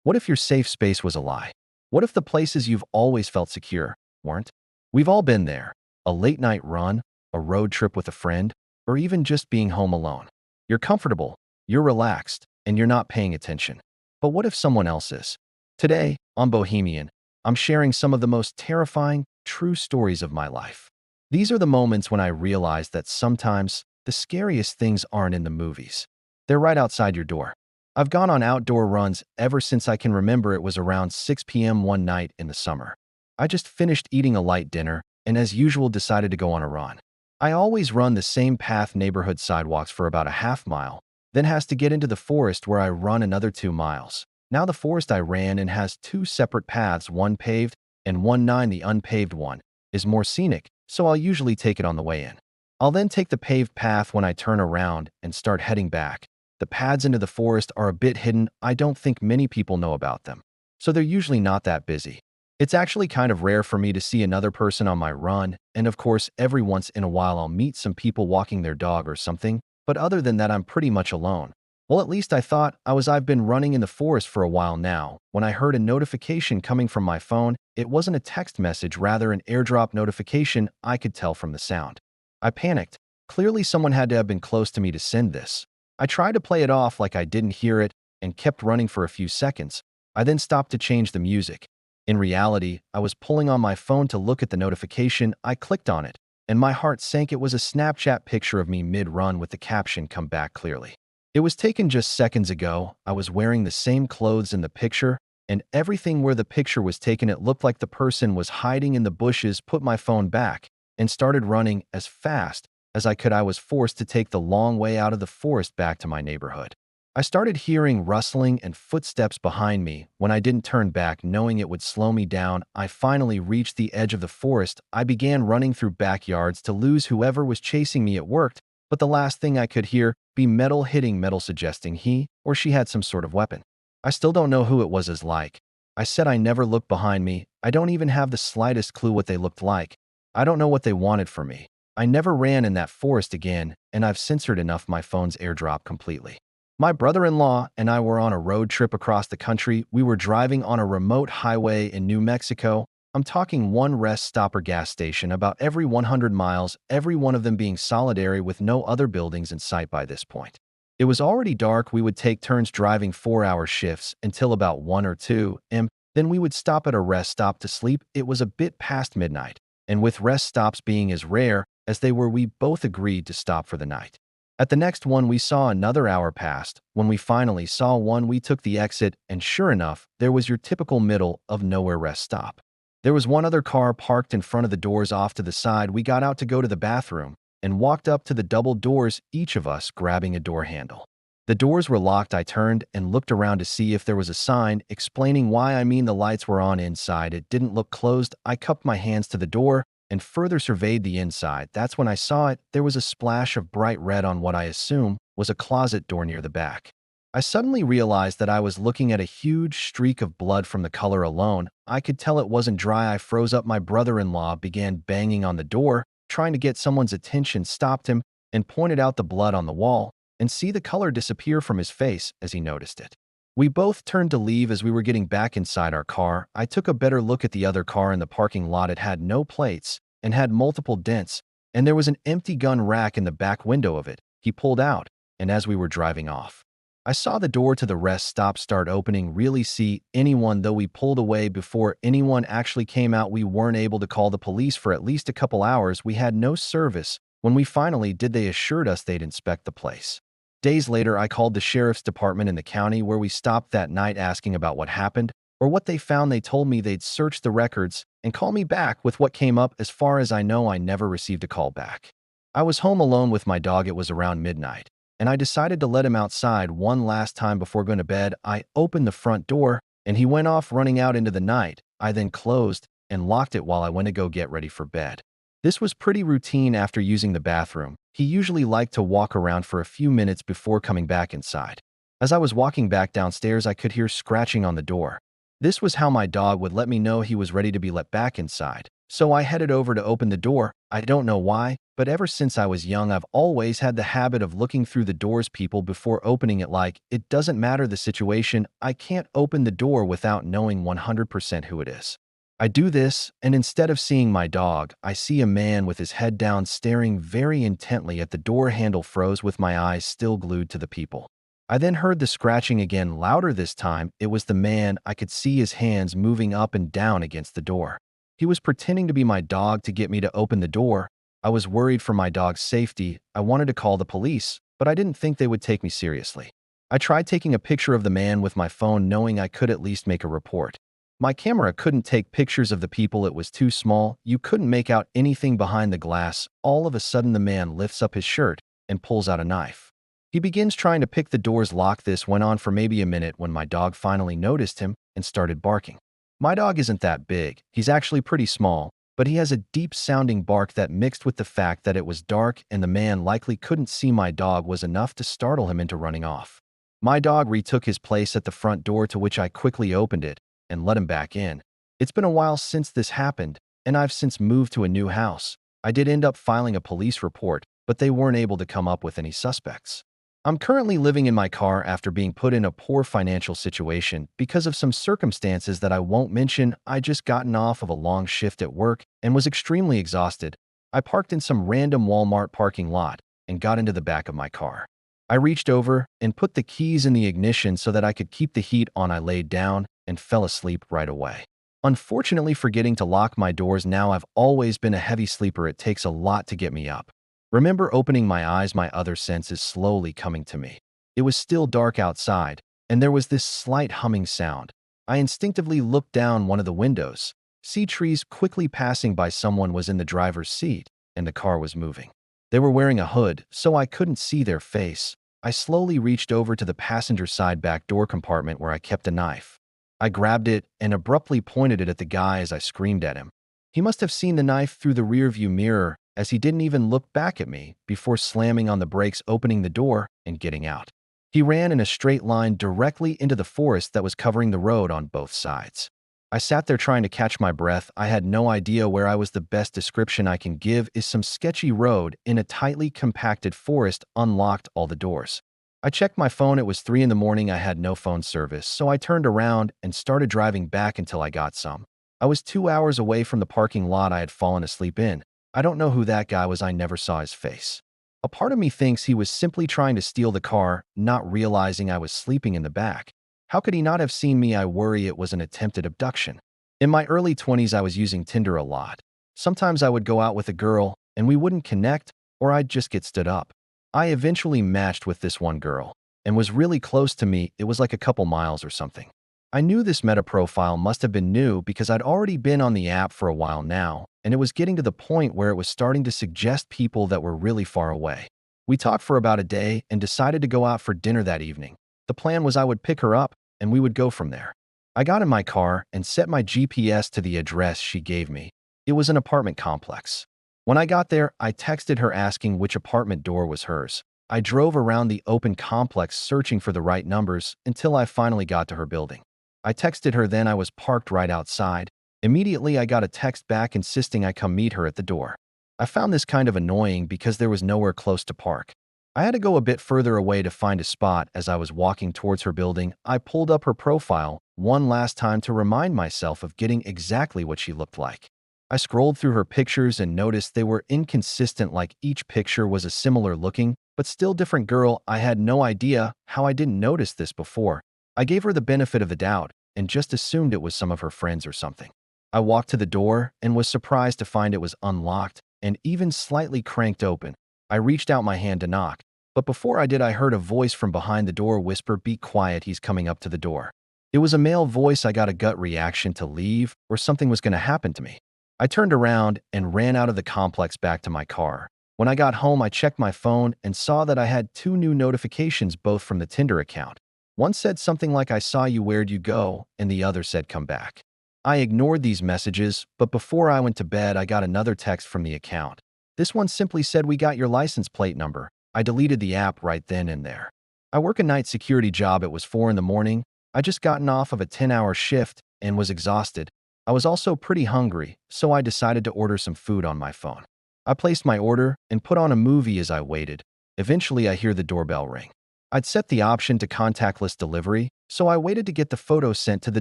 What if your safe space was a lie? What if the places you've always felt secure weren't? We've all been there. A late night run, a road trip with a friend, or even just being home alone. You're comfortable, you're relaxed, and you're not paying attention. But what if someone else is? Today, on Bohemian, I'm sharing some of the most terrifying, true stories of my life. These are the moments when I realized that sometimes the scariest things aren't in the movies. They're right outside your door. I've gone on outdoor runs ever since I can remember. It was around 6 p.m. one night in the summer. I just finished eating a light dinner and, as usual, decided to go on a run. I always run the same path, neighborhood sidewalks, for about a half mile, then has to get into the forest where I run another 2 miles. Now the forest I ran in has two separate paths, one paved and one not. The unpaved one is more scenic, so I'll usually take it on the way in. I'll then take the paved path when I turn around and start heading back. The paths into the forest are a bit hidden. I don't think many people know about them, so they're usually not that busy. It's actually kind of rare for me to see another person on my run, and of course, every once in a while I'll meet some people walking their dog or something, but other than that I'm pretty much alone. Well, at least I thought I've been running in the forest for a while now, when I heard a notification coming from my phone. It wasn't a text message, rather an airdrop notification. I could tell from the sound. I panicked. Clearly someone had to have been close to me to send this. I tried to play it off like I didn't hear it and kept running for a few seconds. I then stopped to change the music. In reality, I was pulling on my phone to look at the notification. I clicked on it, and my heart sank. It was a Snapchat picture of me mid-run with the caption, "Come back clearly." It was taken just seconds ago. I was wearing the same clothes in the picture, and everything where the picture was taken, it looked like the person was hiding in the bushes. Put my phone back and started running as fast as I could. I was forced to take the long way out of the forest back to my neighborhood. I started hearing rustling and footsteps behind me. When I didn't turn back, knowing it would slow me down, I finally reached the edge of the forest. I began running through backyards to lose whoever was chasing me. It worked, but the last thing I could hear be metal hitting metal, suggesting he or she had some sort of weapon. I still don't know who it was. As like I said, I never looked behind me. I don't even have the slightest clue what they looked like. I don't know what they wanted from me. I never ran in that forest again, and I've censored enough my phone's airdrop completely. My brother-in-law and I were on a road trip across the country. We were driving on a remote highway in New Mexico. I'm talking one rest stop or gas station about every 100 miles, every one of them being solitary with no other buildings in sight by this point. It was already dark. We would take turns driving 4-hour shifts until about 1 or 2 a.m. Then we would stop at a rest stop to sleep. It was a bit past midnight, and with rest stops being as rare as they were, we both agreed to stop for the night. At the next one, we saw another hour passed. When we finally saw one, we took the exit, and sure enough, there was your typical middle of nowhere rest stop. There was one other car parked in front of the doors off to the side. We got out to go to the bathroom and walked up to the double doors, each of us grabbing a door handle. The doors were locked. I turned and looked around to see if there was a sign explaining why. The lights were on inside. It didn't look closed. I cupped my hands to the door and further surveyed the inside. That's when I saw it. There was a splash of bright red on what I assume was a closet door near the back. I suddenly realized that I was looking at a huge streak of blood. From the color alone, I could tell it wasn't dry. I froze up. My brother-in-law began banging on the door, trying to get someone's attention, stopped him, and pointed out the blood on the wall, and see the color disappear from his face as he noticed it. We both turned to leave. As we were getting back inside our car, I took a better look at the other car in the parking lot. It had no plates and had multiple dents, and there was an empty gun rack in the back window of it. He pulled out, and as we were driving off, I saw the door to the rest stop start opening. Really see anyone, though we pulled away before anyone actually came out. We weren't able to call the police for at least a couple hours. We had no service. When we finally did, they assured us they'd inspect the place. Days later, I called the sheriff's department in the county where we stopped that night, asking about what happened or what they found. They told me they'd search the records and call me back with what came up. As far as I know, I never received a call back. I was home alone with my dog. It was around midnight, and I decided to let him outside one last time before going to bed. I opened the front door, and he went off running out into the night. I then closed and locked it while I went to go get ready for bed. This was pretty routine after using the bathroom. He usually liked to walk around for a few minutes before coming back inside. As I was walking back downstairs, I could hear scratching on the door. This was how my dog would let me know he was ready to be let back inside. So I headed over to open the door. I don't know why, but ever since I was young, I've always had the habit of looking through the doors people before opening it. Like, it doesn't matter the situation, I can't open the door without knowing 100% who it is. I do this, and instead of seeing my dog, I see a man with his head down staring very intently at the door handle, froze with my eyes still glued to the people. I then heard the scratching again, louder this time. It was the man. I could see his hands moving up and down against the door. He was pretending to be my dog to get me to open the door. I was worried for my dog's safety. I wanted to call the police, but I didn't think they would take me seriously. I tried taking a picture of the man with my phone, knowing I could at least make a report. My camera couldn't take pictures of the people, it was too small. You couldn't make out anything behind the glass. All of a sudden, the man lifts up his shirt and pulls out a knife. He begins trying to pick the door's lock. This went on for maybe a minute when my dog finally noticed him and started barking. My dog isn't that big, he's actually pretty small, but he has a deep-sounding bark that, mixed with the fact that it was dark and the man likely couldn't see my dog, was enough to startle him into running off. My dog retook his place at the front door, to which I quickly opened it and let him back in. It's been a while since this happened, and I've since moved to a new house. I did end up filing a police report, but they weren't able to come up with any suspects. I'm currently living in my car after being put in a poor financial situation because of some circumstances that I won't mention. I just gotten off of a long shift at work and was extremely exhausted. I parked in some random Walmart parking lot and got into the back of my car. I reached over and put the keys in the ignition so that I could keep the heat on. I laid down and fell asleep right away. Unfortunately, forgetting to lock my doors. Now, I've always been a heavy sleeper. It takes a lot to get me up. Remember opening my eyes, my other senses slowly coming to me. It was still dark outside, and there was this slight humming sound. I instinctively looked down one of the windows. See trees quickly passing by. Someone was in the driver's seat, and the car was moving. They were wearing a hood, so I couldn't see their face. I slowly reached over to the passenger side back door compartment where I kept a knife. I grabbed it and abruptly pointed it at the guy as I screamed at him. He must have seen the knife through the rearview mirror, as he didn't even look back at me before slamming on the brakes, opening the door, and getting out. He ran in a straight line directly into the forest that was covering the road on both sides. I sat there trying to catch my breath. I had no idea where I was. The best description I can give is some sketchy road in a tightly compacted forest. Unlocked all the doors. I checked my phone. It was 3 in the morning. I had no phone service, so I turned around and started driving back until I got some. I was 2 hours away from the parking lot I had fallen asleep in. I don't know who that guy was. I never saw his face. A part of me thinks he was simply trying to steal the car, not realizing I was sleeping in the back. How could he not have seen me? I worry it was an attempted abduction. In my early 20s, I was using Tinder a lot. Sometimes I would go out with a girl, and we wouldn't connect, or I'd just get stood up. I eventually matched with this one girl, and was really close to me. It was like a couple miles or something. I knew this meta profile must have been new because I'd already been on the app for a while now, and it was getting to the point where it was starting to suggest people that were really far away. We talked for about a day and decided to go out for dinner that evening. The plan was I would pick her up, and we would go from there. I got in my car and set my GPS to the address she gave me. It was an apartment complex. When I got there, I texted her asking which apartment door was hers. I drove around the open complex searching for the right numbers until I finally got to her building. I texted her, then I was parked right outside. Immediately, I got a text back insisting I come meet her at the door. I found this kind of annoying because there was nowhere close to park. I had to go a bit further away to find a spot. As I was walking towards her building, I pulled up her profile one last time to remind myself of getting exactly what she looked like. I scrolled through her pictures and noticed they were inconsistent, like each picture was a similar looking, but still different girl. I had no idea how I didn't notice this before. I gave her the benefit of the doubt and just assumed it was some of her friends or something. I walked to the door and was surprised to find it was unlocked and even slightly cranked open. I reached out my hand to knock, but before I did, I heard a voice from behind the door whisper, "Be quiet, he's coming up to the door." It was a male voice. I got a gut reaction to leave or something was going to happen to me. I turned around and ran out of the complex back to my car. When I got home, I checked my phone and saw that I had 2 new notifications, both from the Tinder account. One said something like, "I saw you, where'd you go?" and the other said, "Come back." I ignored these messages, but before I went to bed, I got another text from the account. This one simply said, "We got your license plate number." I deleted the app right then and there. I work a night security job. It was 4 in the morning. I just gotten off of a 10-hour shift and was exhausted. I was also pretty hungry, so I decided to order some food on my phone. I placed my order and put on a movie as I waited. Eventually, I hear the doorbell ring. I'd set the option to contactless delivery, so I waited to get the photo sent to the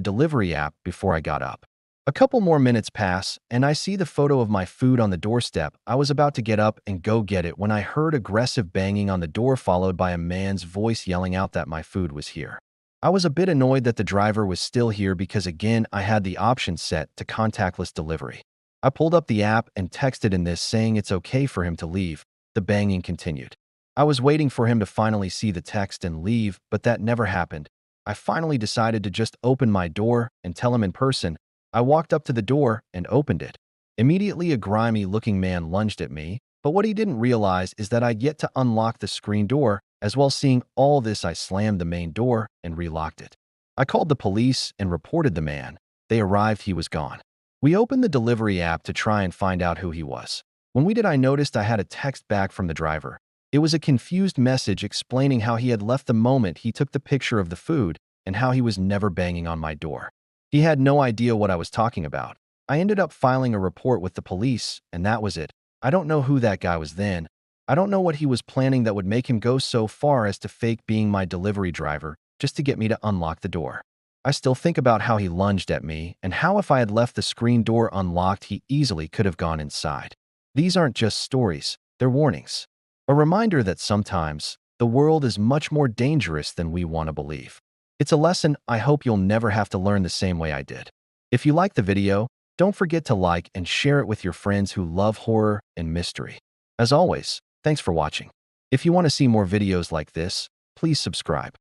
delivery app before I got up. A couple more minutes pass, and I see the photo of my food on the doorstep. I was about to get up and go get it when I heard aggressive banging on the door, followed by a man's voice yelling out that my food was here. I was a bit annoyed that the driver was still here because, again, I had the option set to contactless delivery. I pulled up the app and texted in this saying it's okay for him to leave. The banging continued. I was waiting for him to finally see the text and leave, but that never happened. I finally decided to just open my door and tell him in person. I walked up to the door and opened it. Immediately, a grimy-looking man lunged at me, but what he didn't realize is that I'd yet to unlock the screen door. As well, seeing all this, I slammed the main door and relocked it. I called the police and reported the man. They arrived, he was gone. We opened the delivery app to try and find out who he was. When we did, I noticed I had a text back from the driver. It was a confused message explaining how he had left the moment he took the picture of the food and how he was never banging on my door. He had no idea what I was talking about. I ended up filing a report with the police, and that was it. I don't know who that guy was then. I don't know what he was planning that would make him go so far as to fake being my delivery driver just to get me to unlock the door. I still think about how he lunged at me and how if I had left the screen door unlocked, he easily could have gone inside. These aren't just stories, they're warnings. A reminder that sometimes the world is much more dangerous than we want to believe. It's a lesson I hope you'll never have to learn the same way I did. If you liked the video, don't forget to like and share it with your friends who love horror and mystery. As always, thanks for watching. If you want to see more videos like this, please subscribe.